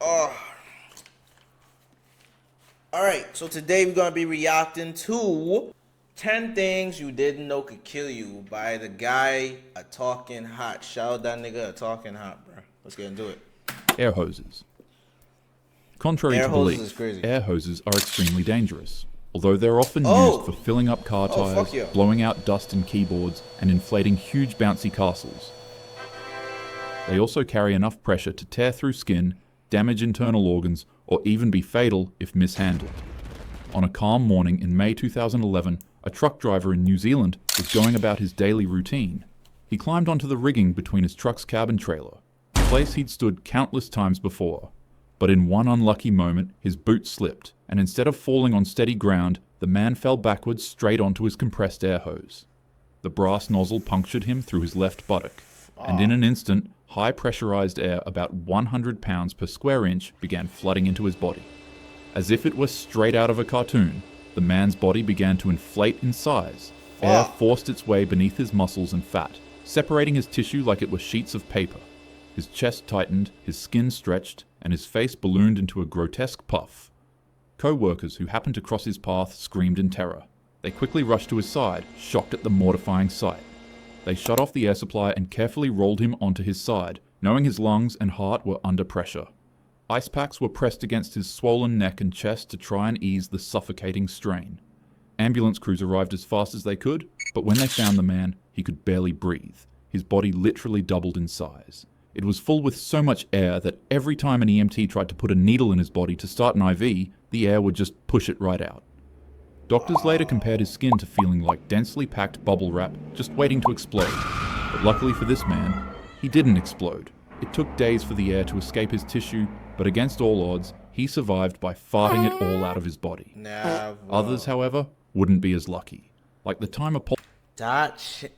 Oh, all right. So today we're gonna be reacting to 10 things you didn't know could kill you by the guy a talking hot. Shout out that nigga a talking hot, bro. Let's get into it. Air hoses. Contrary Air to hoses is belief, crazy. air hoses are extremely dangerous. Although they're often used for Oh, filling up car oh, fuck tires, yeah. blowing out dust in keyboards, and inflating huge bouncy castles. They also carry enough pressure to tear through skin, damage internal organs, or even be fatal if mishandled. On a calm morning in May 2011, a truck driver in New Zealand was going about his daily routine. He climbed onto the rigging between his truck's cab and trailer, a place he'd stood countless times before. But in one unlucky moment, his boot slipped, and instead of falling on steady ground, the man fell backwards straight onto his compressed air hose. The brass nozzle punctured him through his left buttock, and in an instant, high pressurized air about 100 pounds per square inch began flooding into his body. As if it were straight out of a cartoon, the man's body began to inflate in size. Air forced its way beneath his muscles and fat, separating his tissue like it were sheets of paper. His chest tightened, his skin stretched, and his face ballooned into a grotesque puff. Co-workers who happened to cross his path screamed in terror. They quickly rushed to his side, shocked at the mortifying sight. They shut off the air supply and carefully rolled him onto his side, knowing his lungs and heart were under pressure. Ice packs were pressed against his swollen neck and chest to try and ease the suffocating strain. Ambulance crews arrived as fast as they could, but when they found the man, he could barely breathe. His body literally doubled in size. It was full with so much air that every time an EMT tried to put a needle in his body to start an IV, the air would just push it right out. Doctors later compared his skin to feeling like densely packed bubble wrap just waiting to explode. But luckily for this man, he didn't explode. It took days for the air to escape his tissue, but against all odds, he survived by farting it all out of his body. Nah, Others, however, wouldn't be as lucky. Like the time a that shit,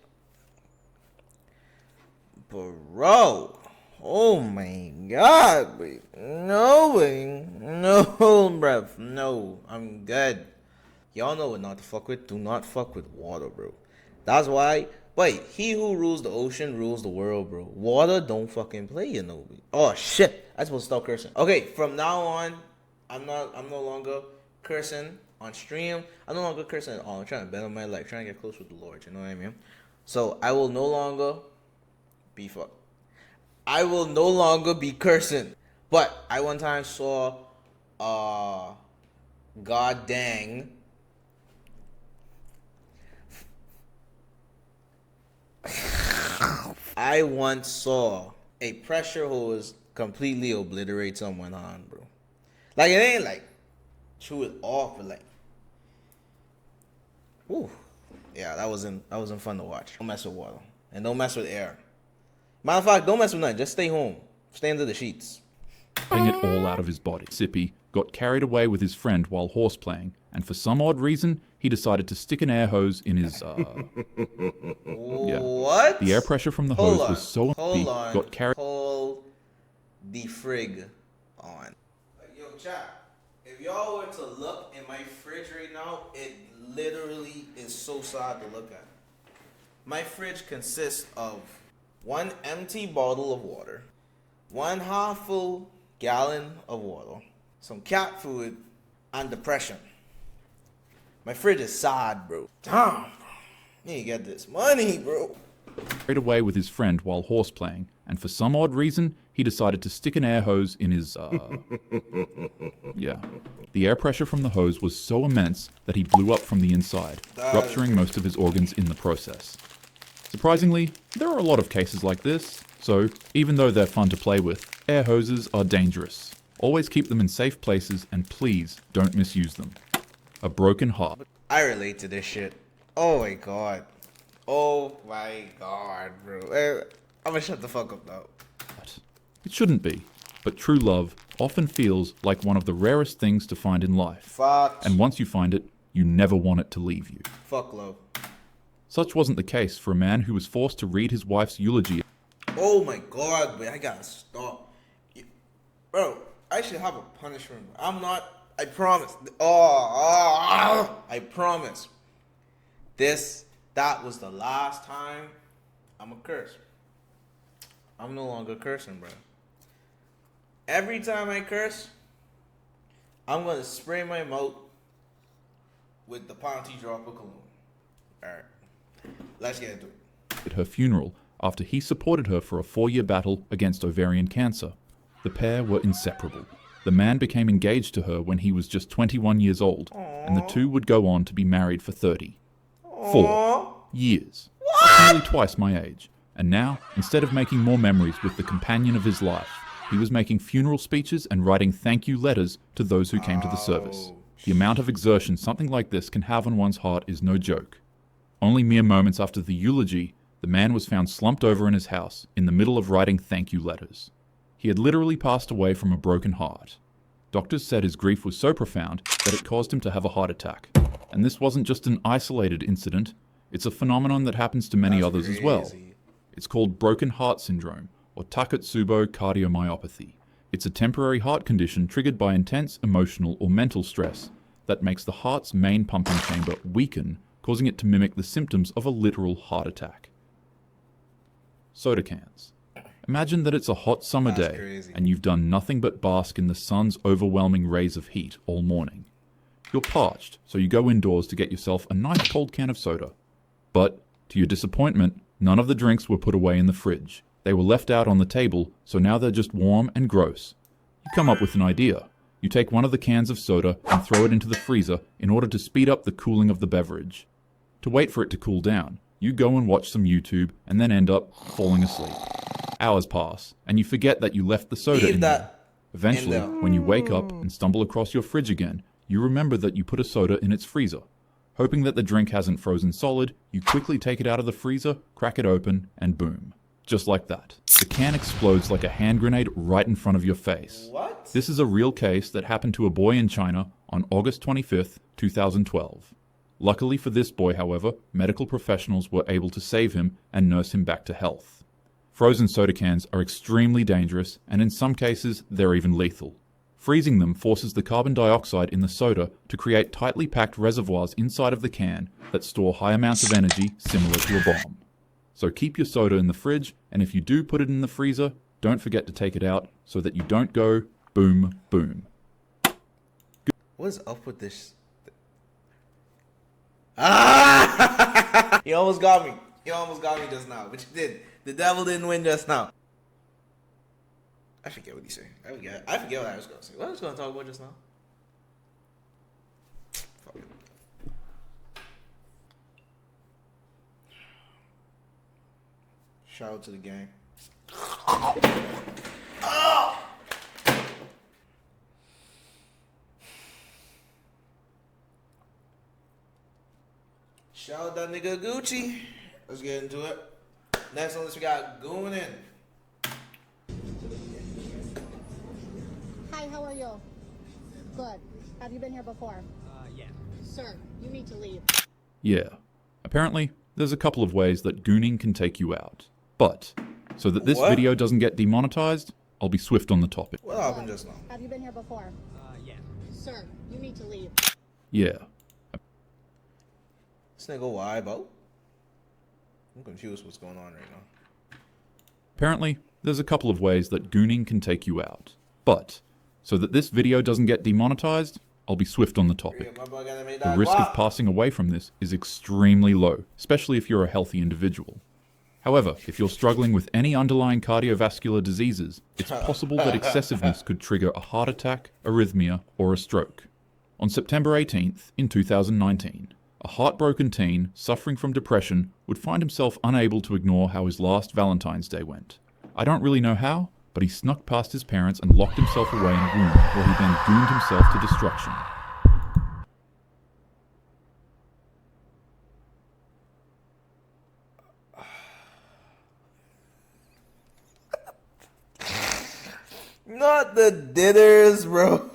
bro. Oh my god, wait. No way. No, bruv. No, I'm good. Y'all know what not to fuck with. Do not fuck with water, bro. That's why. Wait, he who rules the ocean rules the world, bro. Water don't fucking play, you know. Oh shit! I supposed to stop cursing. Okay, from now on, I'm no longer cursing on stream. I'm no longer cursing at all. I'm trying to better my life, trying to get close with the Lord. You know what I mean? So I will no longer be fucked. I will no longer be cursing. But I one time saw, god dang. I once saw a pressure hose completely obliterate someone on, bro. Like it ain't like chew it off, but like, whew. Yeah, that wasn't fun to watch. Don't mess with water and don't mess with air. Matter of fact, don't mess with nothing. Just stay home. Stay under the sheets. farting it all out of his body. Sippy got carried away with his friend while horseplaying, and for some odd reason, he decided to stick an air hose in his, What? The air pressure from the Hold hose on. was so he Hold on. got carried. Hold the frig on. Yo, chat. If y'all were to look in my fridge right now, it literally is so sad to look at. My fridge consists of one empty bottle of water, one half full gallon of water, some cat food, and depression. My fridge is sad, bro. Damn. You need to get this money, bro. Carried away with his friend while horseplaying, and for some odd reason, he decided to stick an air hose in his, The air pressure from the hose was so immense that he blew up from the inside, rupturing most of his organs in the process. Surprisingly, there are a lot of cases like this, so even though they're fun to play with, air hoses are dangerous. Always keep them in safe places and please don't misuse them. A broken heart. I relate to this shit. Oh my god. Oh my god, bro. I'm gonna shut the fuck up though. It shouldn't be, but true love often feels like one of the rarest things to find in life. Fuck. And once you find it, you never want it to leave you. Fuck love. Such wasn't the case for a man who was forced to read his wife's eulogy. Oh my god, but I gotta stop. Bro, I should have a punishment. I'm not. I promise. I promise. That was the last time I'm a curse. I'm no longer cursing, bro. Every time I curse, I'm gonna spray my mouth with the Ponty drop of cologne. Alright. Let's get into it. At her funeral after he supported her for a 4-year battle against ovarian cancer. The pair were inseparable. The man became engaged to her when he was just 21 years old, and the two would go on to be married for 34 years. That's nearly twice my age. And now, instead of making more memories with the companion of his life, he was making funeral speeches and writing thank you letters to those who came to the service. The amount of exertion something like this can have on one's heart is no joke. Only mere moments after the eulogy, the man was found slumped over in his house, in the middle of writing thank you letters. He had literally passed away from a broken heart. Doctors said his grief was so profound that it caused him to have a heart attack. And this wasn't just an isolated incident, it's a phenomenon that happens to many others as well. It's called broken heart syndrome, or Takotsubo cardiomyopathy. It's a temporary heart condition triggered by intense emotional or mental stress that makes the heart's main pumping chamber weaken, causing it to mimic the symptoms of a literal heart attack. Soda cans. Imagine that it's a hot summer day and you've done nothing but bask in the sun's overwhelming rays of heat all morning. You're parched, so you go indoors to get yourself a nice cold can of soda. But, to your disappointment, none of the drinks were put away in the fridge. They were left out on the table, so now they're just warm and gross. You come up with an idea. You take one of the cans of soda and throw it into the freezer in order to speed up the cooling of the beverage. To wait for it to cool down, you go and watch some YouTube and then end up falling asleep. Hours pass, and you forget that you left the soda in there. Eventually, when you wake up and stumble across your fridge again, you remember that you put a soda in its freezer. Hoping that the drink hasn't frozen solid, you quickly take it out of the freezer, crack it open, and boom. Just like that. The can explodes like a hand grenade right in front of your face. What? This is a real case that happened to a boy in China on August 25th, 2012. Luckily for this boy, however, medical professionals were able to save him and nurse him back to health. Frozen soda cans are extremely dangerous, and in some cases, they're even lethal. Freezing them forces the carbon dioxide in the soda to create tightly packed reservoirs inside of the can that store high amounts of energy similar to a bomb. So keep your soda in the fridge, and if you do put it in the freezer, don't forget to take it out so that you don't go boom, boom. What's up with this? Ah! You almost got me. You almost got me just now, but you did. The devil didn't win just now. I forget what he said. I forget what I was going to say. What was I going to talk about just now? Fuck it. Shout out to the gang. Oh! Shout out that nigga Gucci. Let's get into it. Next on this we got Goonin. Hi, how are you? Good. Have you been here before? Yeah. Sir, you need to leave. Yeah. Apparently, there's a couple of ways that gooning can take you out. But, so that this What? video doesn't get demonetized, I'll be swift on the topic. What happened just now? Have you been here before? Yeah. Sir, you need to leave. Yeah. This nigga why about? I'm confused what's going on right now. Apparently, there's a couple of ways that gooning can take you out. But, so that this video doesn't get demonetized, I'll be swift on the topic. Yeah, my boy gotta make The that risk guap. of passing away from this is extremely low, especially if you're a healthy individual. However, if you're struggling with any underlying cardiovascular diseases, it's possible that excessiveness could trigger a heart attack, arrhythmia, or a stroke. On September 18th, in 2019, a heartbroken teen suffering from depression would find himself unable to ignore how his last Valentine's Day went. I don't really know how, but he snuck past his parents and locked himself away in a room where he then doomed himself to destruction. Not the dinners, bro.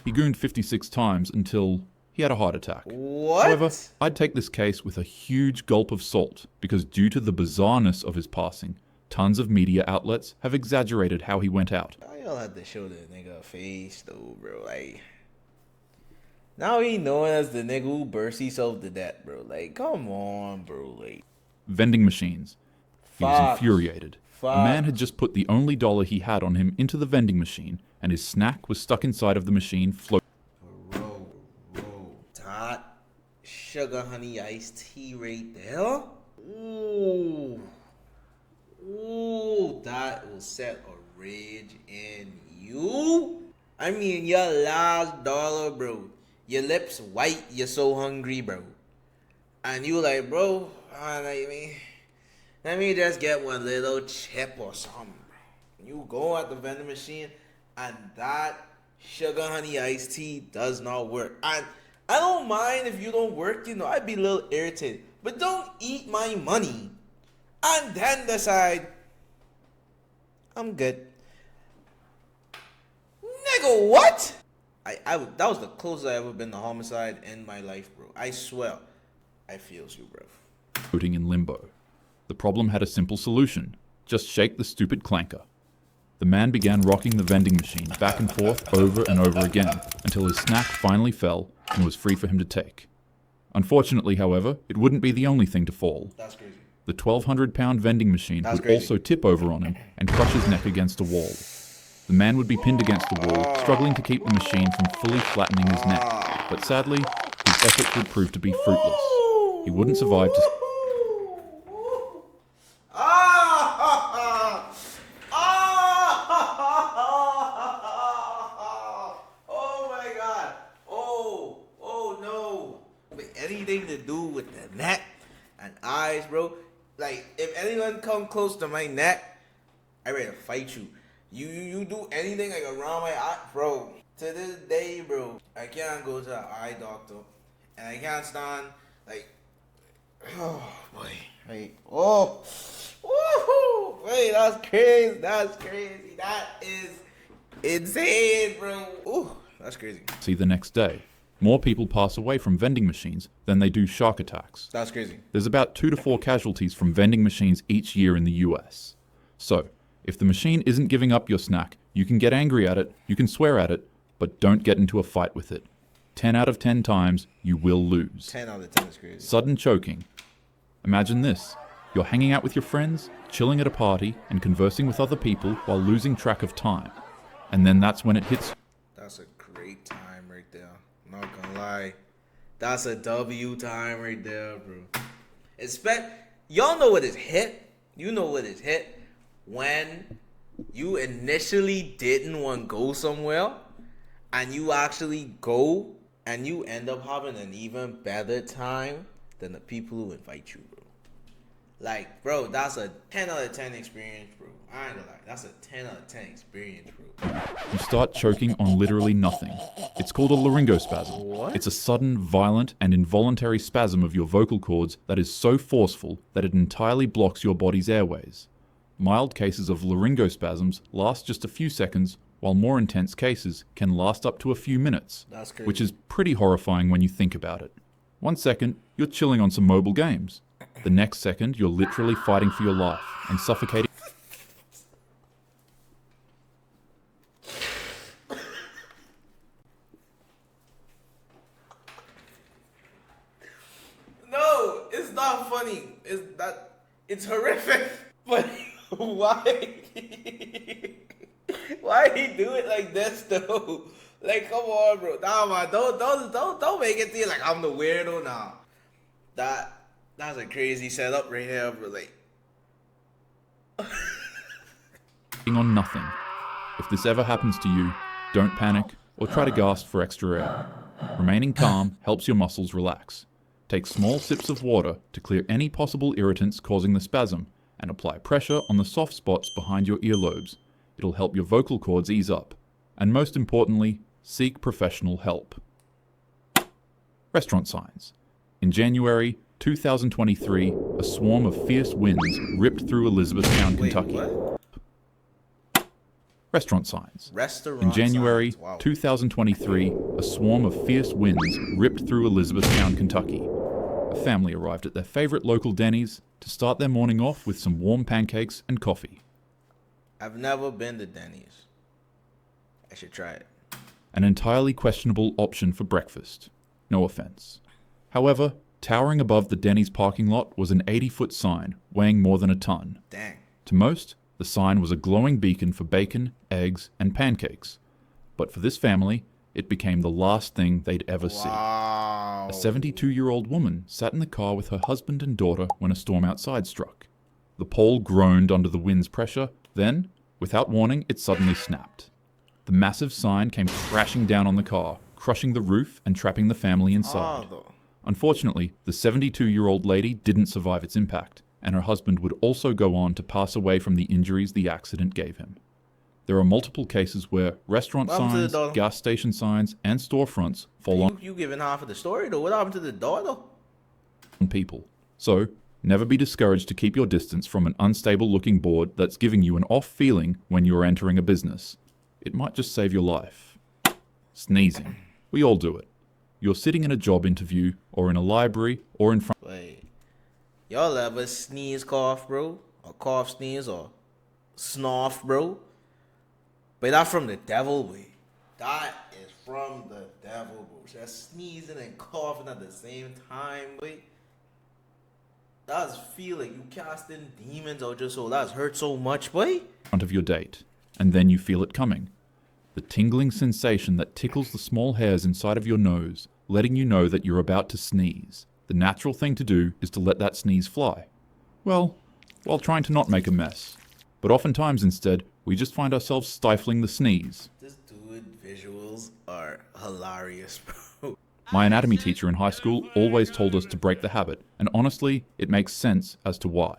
He gooned 56 times until he had a heart attack. What? However, I'd take this case with a huge gulp of salt, because due to the bizarreness of his passing, tons of media outlets have exaggerated how he went out. Why y'all had to show the nigga face though, bro? Like, now he known as the nigga who burst himself to death, bro. Like, come on, bro. Like, Vending machines. He was Fox. infuriated. A man had just put the only dollar he had on him into the vending machine, and his snack was stuck inside of the machine, floating. Bro, that sugar honey iced tea right there. Ooh, that will set a rage in you. I mean, your last dollar, bro. Your lips white, you're so hungry, bro. And you like, bro, let me just get one little chip or something. You go at the vending machine, and that sugar honey iced tea does not work. And I don't mind if you don't work, I'd be a little irritated. But don't eat my money and then decide, I'm good. Nigga, what? That was the closest I ever been to homicide in my life, bro. I swear. I feels you, bro. Floating in limbo. The problem had a simple solution. Just shake the stupid clanker. The man began rocking the vending machine back and forth over and over again until his snack finally fell and was free for him to take. Unfortunately, however, it wouldn't be the only thing to fall. That's crazy. The 1,200-pound vending machine would also tip over on him and crush his neck against a wall. The man would be pinned against the wall, struggling to keep the machine from fully flattening his neck. But sadly, his efforts would prove to be fruitless. He wouldn't survive to... Oh my God. Oh no. Anything to do with the neck and eyes, bro. Like, if anyone come close to my neck, I ready to fight you. You do anything like around my eye, bro. To this day, bro, I can't go to an eye doctor, and I can't stand like, oh boy, wait, oh, woohoo, wait, that's crazy, that is insane, bro. Ooh, that's crazy. See the next day. More people pass away from vending machines than they do shark attacks. That's crazy. There's about 2 to 4 casualties from vending machines each year in the US. So, if the machine isn't giving up your snack, you can get angry at it, you can swear at it, but don't get into a fight with it. 10 out of 10 times, you will lose. 10 out of 10 is crazy. Sudden choking. Imagine this. You're hanging out with your friends, chilling at a party, and conversing with other people while losing track of time. And then that's when it hits. That's a great time right there. I'm not gonna lie. That's a W time right there, bro. Y'all know what is hit. You know what is hit. When you initially didn't want to go somewhere and you actually go and you end up having an even better time than the people who invite you, bro. Like, bro, that's a 10 out of 10 experience, bro. I ain't gonna lie. That's a 10 out of 10 experience, bro. You start choking on literally nothing. It's called a laryngospasm. What? It's a sudden, violent, and involuntary spasm of your vocal cords that is so forceful that it entirely blocks your body's airways. Mild cases of laryngospasms last just a few seconds, while more intense cases can last up to a few minutes, That's crazy. which is pretty horrifying when you think about it. 1 second, you're chilling on some mobile games. The next second, you're literally fighting for your life and suffocating. No, it's not funny. It's horrific. But why? Why he do it like this though? Like, come on, bro. Nah, man, don't make it seem like I'm the weirdo now. That's a crazy setup right here, bro. Like, On nothing. If this ever happens to you, don't panic or try to gasp for extra air. Remaining calm helps your muscles relax. Take small sips of water to clear any possible irritants causing the spasm and apply pressure on the soft spots behind your earlobes. It'll help your vocal cords ease up. And most importantly, seek professional help. Restaurant signs. In January 2023, a swarm of fierce winds ripped through Elizabethtown, wait, Kentucky. what? Restaurant signs. Restaurant In January signs. Wow. 2023, a swarm of fierce winds ripped through Elizabethtown, Kentucky. A family arrived at their favorite local Denny's to start their morning off with some warm pancakes and coffee. I've never been to Denny's. I should try it. An entirely questionable option for breakfast. No offense. However, towering above the Denny's parking lot was an 80-foot sign weighing more than a ton. Dang. To most, The sign was a glowing beacon for bacon, eggs, and pancakes. But for this family, it became the last thing they'd ever see. Wow. A 72-year-old woman sat in the car with her husband and daughter when a storm outside struck. The pole groaned under the wind's pressure, then, without warning, it suddenly snapped. The massive sign came crashing down on the car, crushing the roof and trapping the family inside. Unfortunately, the 72-year-old lady didn't survive its impact, and her husband would also go on to pass away from the injuries the accident gave him. There are multiple cases where restaurant What happened to the signs, daughter? gas station signs, and storefronts fall on You giving half of the story though. What happened to the daughter? people. So, never be discouraged to keep your distance from an unstable-looking board that's giving you an off feeling when you're entering a business. It might just save your life. Sneezing. We all do it. You're sitting in a job interview, or in a library, or in front Wait. Y'all ever sneeze, cough, bro? Or cough, sneeze, or snuff, bro? But that's from the devil, way. That is from the devil, bro. Just sneezing and coughing at the same time, wait. That's feel like you casting demons out your soul. That's hurt so much, boy. of your date, and then you feel it coming. The tingling sensation that tickles the small hairs inside of your nose, letting you know that you're about to sneeze. The natural thing to do is to let that sneeze fly. Well, while trying to not make a mess. But oftentimes instead, we just find ourselves stifling the sneeze. This dude visuals are hilarious, bro. My anatomy teacher in high school always told us to break the habit, and honestly, it makes sense as to why.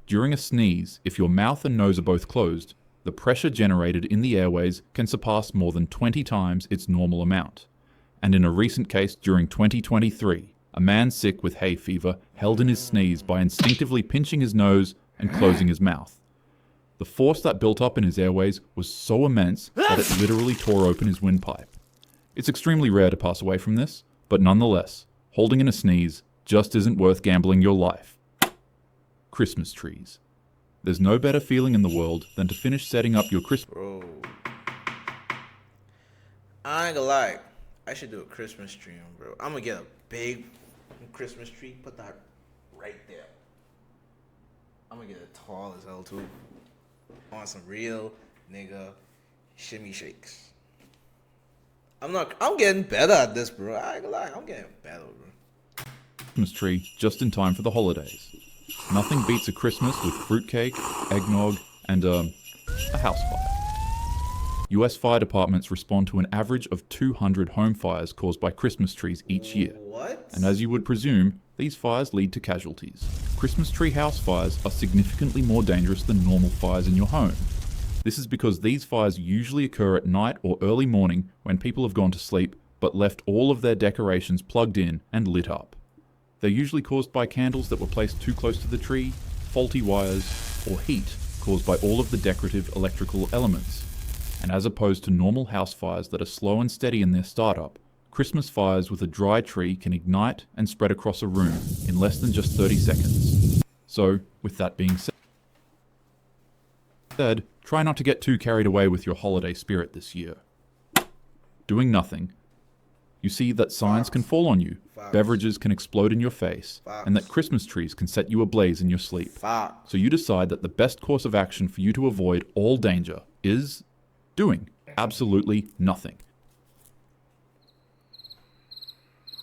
During a sneeze, if your mouth and nose are both closed, the pressure generated in the airways can surpass more than 20 times its normal amount. And in a recent case during 2023, a man sick with hay fever held in his sneeze by instinctively pinching his nose and closing his mouth. The force that built up in his airways was so immense that it literally tore open his windpipe. It's extremely rare to pass away from this, but nonetheless, holding in a sneeze just isn't worth gambling your life. Christmas trees. There's no better feeling in the world than to finish setting up your Christmas. Bro. I ain't gonna lie. I should do a Christmas tree, bro. I'm gonna get a big Christmas tree, put that right there. I'm gonna get it tall as hell too. I want some real nigga shimmy shakes. I'm getting better at this, bro. I ain't gonna lie, I'm getting better, bro. Christmas tree just in time for the holidays. Nothing beats a Christmas with fruitcake, eggnog, and a house fire. US fire departments respond to an average of 200 home fires caused by Christmas trees each year. What? And as you would presume, these fires lead to casualties. Christmas tree house fires are significantly more dangerous than normal fires in your home. This is because these fires usually occur at night or early morning when people have gone to sleep but left all of their decorations plugged in and lit up. They're usually caused by candles that were placed too close to the tree, faulty wires, or heat caused by all of the decorative electrical elements. And as opposed to normal house fires that are slow and steady in their startup, Christmas fires with a dry tree can ignite and spread across a room in less than just 30 seconds. So, with that being said, try not to get too carried away with your holiday spirit this year. Doing nothing. You see that signs can fall on you, beverages can explode in your face, and that Christmas trees can set you ablaze in your sleep. Fuck. So you decide that the best course of action for you to avoid all danger is doing absolutely nothing.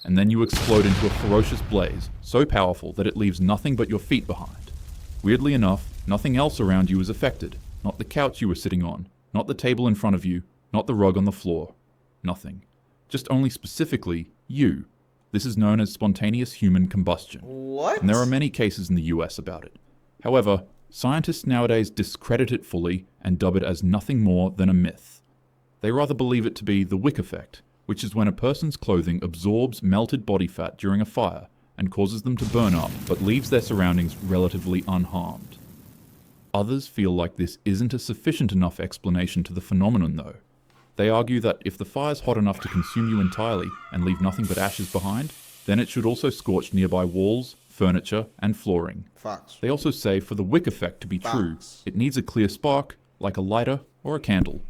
And then you explode into a ferocious blaze, so powerful that it leaves nothing but your feet behind. Weirdly enough, nothing else around you is affected. Not the couch you were sitting on, not the table in front of you, not the rug on the floor. Nothing. Just only specifically you. This is known as spontaneous human combustion. What? And there are many cases in the US about it. However, scientists nowadays discredit it fully and dub it as nothing more than a myth. They rather believe it to be the wick effect, which is when a person's clothing absorbs melted body fat during a fire and causes them to burn up, but leaves their surroundings relatively unharmed. Others feel like this isn't a sufficient enough explanation to the phenomenon though. They argue that if the fire's hot enough to consume you entirely and leave nothing but ashes behind, then it should also scorch nearby walls, furniture, and flooring. Facts. They also say for the wick effect to be true, it needs a clear spark, like a lighter or a candle.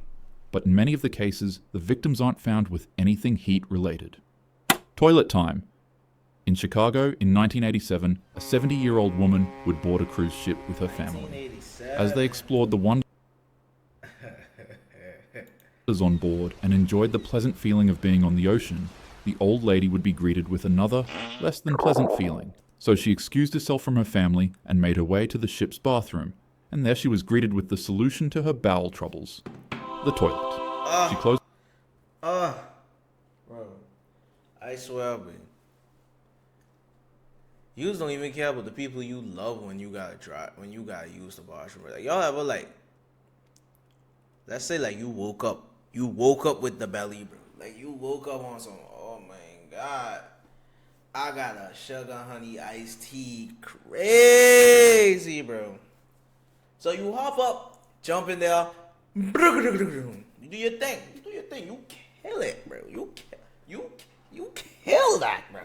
But in many of the cases, the victims aren't found with anything heat related. Toilet time. In Chicago, in 1987, a 70-year-old woman would board a cruise ship with her family. 1987. As they explored the wonders on board and enjoyed the pleasant feeling of being on the ocean, the old lady would be greeted with another, less than pleasant feeling. So she excused herself from her family and made her way to the ship's bathroom, and there she was greeted with the solution to her bowel troubles, the toilet. She closed Bro, I swear, bro. You don't even care about the people you love when you gotta use the bathroom. Like, y'all ever like, let's say like you woke up with the belly, bro. Like you woke up on some, oh my god, I got a sugar honey iced tea, crazy, bro. So you hop up, jump in there, you do your thing, you kill it, bro. You kill that, bro.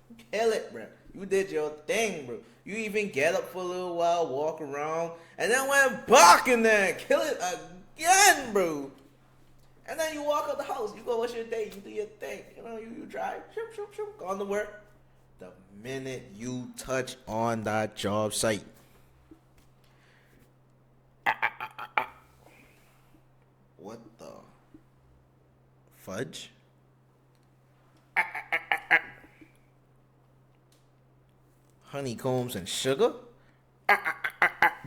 You kill it, bro. You did your thing, bro. You even get up for a little while, walk around, and then went back in there and kill it again, bro. And then you walk out the house. You go wash your day. You do your thing. You know, you drive. Shoop, shoop, shoop. Go on to work. The minute you touch on that job site. What the fudge? Honeycombs and sugar?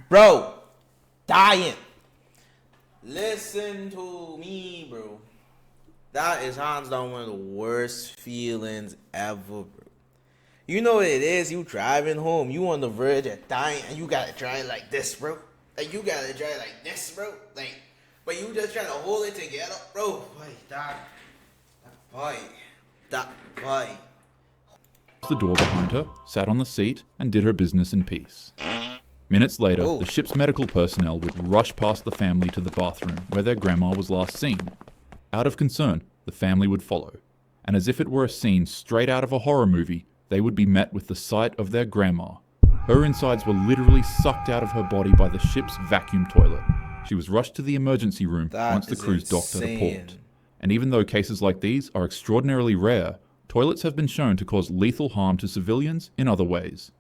Bro, dying. Listen to me, bro. That is hands down one of the worst feelings ever, bro. You know what it is? You driving home, you on the verge of dying, and you gotta drive like this, bro. Like you gotta drive like this, bro. Like, but you just trying to hold it together, bro. That boy. the door behind her, sat on the seat, and did her business in peace. Minutes later, Oh. the ship's medical personnel would rush past the family to the bathroom where their grandma was last seen. Out of concern, the family would follow, and as if it were a scene straight out of a horror movie, they would be met with the sight of their grandma. Her insides were literally sucked out of her body by the ship's vacuum toilet. She was rushed to the emergency room That once the is cruise docked at a insane. port. And even though cases like these are extraordinarily rare, toilets have been shown to cause lethal harm to civilians in other ways.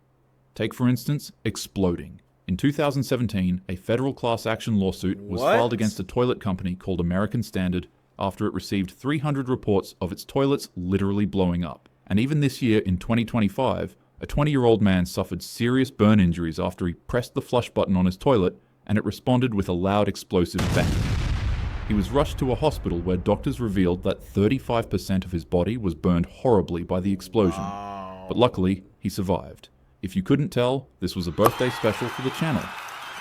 Take, for instance, exploding. In 2017, a federal class action lawsuit was What? filed against a toilet company called American Standard after it received 300 reports of its toilets literally blowing up. And even this year, in 2025, a 20-year-old man suffered serious burn injuries after he pressed the flush button on his toilet and it responded with a loud explosive bang. He was rushed to a hospital where doctors revealed that 35% of his body was burned horribly by the explosion. But luckily, he survived. If you couldn't tell, this was a birthday special for the channel.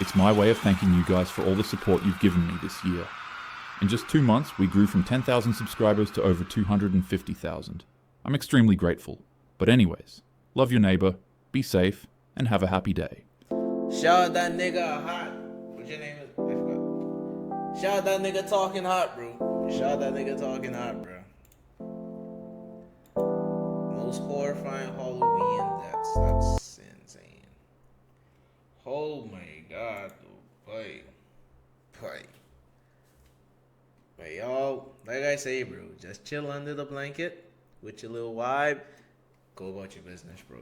It's my way of thanking you guys for all the support you've given me this year. In just 2 months, we grew from 10,000 subscribers to over 250,000. I'm extremely grateful. But anyways, love your neighbor, be safe, and have a happy day. Shout out that nigga hot. What your name is? I forgot. Shout out that nigga talking hot, bro. Shout out that nigga talking hot, bro. Most horrifying Halloween deaths. That's insane. Oh my god, boy. But y'all, like I say, bro, just chill under the blanket with your little vibe. Go about your business, bro.